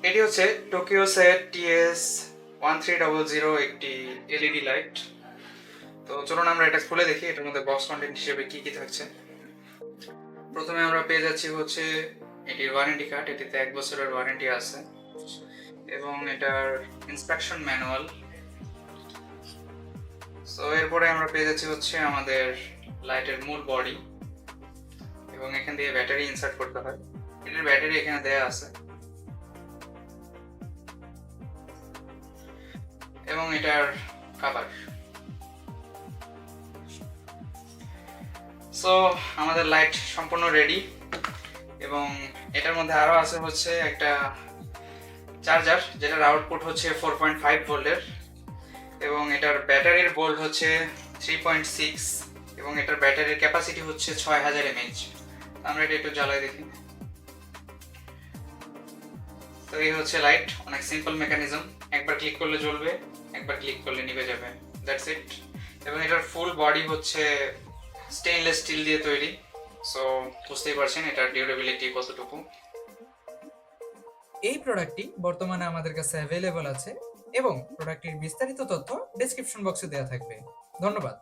এটি হচ্ছে Tokyo set T S 1300 একটি এলইডি লাইট। তো চলুন আমরা এটা খুলে দেখি এটার মধ্যে বক্স কন্টেন্ট হিসেবে কি কি থাকছে। প্রথমে আমরা পেয়ে যাচ্ছি হচ্ছে এটির ওয়ারেন্টি কার্ড। এটিতে 1 বছরের ওয়ারেন্টি আছে এবং এটার ইনস্ট্রাকশন ম্যানুয়াল। সো এরপরে আমরা পেয়ে যাচ্ছি হচ্ছে আমাদের লাইটের মূল বডি এবং এখান দিয়ে ব্যাটারি ইনসার্ট করতে হয়। এটার ব্যাটারি এখানে দেয়া আছে এবং এটার কভার। সো আমাদের লাইট সম্পূর্ণ রেডি এবং এটার মধ্যে আরো আছে হচ্ছে একটা চার্জার, যেটার আউটপুট হচ্ছে 4.5 ভোল্টের এবং এটার ব্যাটারির ভোল্ট হচ্ছে 3.6 এবং এটার ব্যাটারির ক্যাপাসিটি হচ্ছে 6000 mAh। আমরা এটা একটু জ্বালাই দেখি। তো এই হচ্ছে লাইট, অনেক সিম্পল মেকানিজম। একবার ক্লিক করলে জ্বলবে, একবার ক্লিক করলে নিভে যাবে, দ্যাটস ইট। এবং এটার ফুল বডি হচ্ছে স্টেইনলেস স্টিল দিয়ে তৈরি। সো বুঝতেই পারছেন এটার ডিউরেবিলিটি কতটুকু। এই প্রোডাক্টটি বর্তমানে আমাদের কাছে অ্যাভেলেবল আছে এবং প্রোডাক্টটির বিস্তারিত তথ্য ডেসক্রিপশন বক্সে দেওয়া থাকবে। ধন্যবাদ।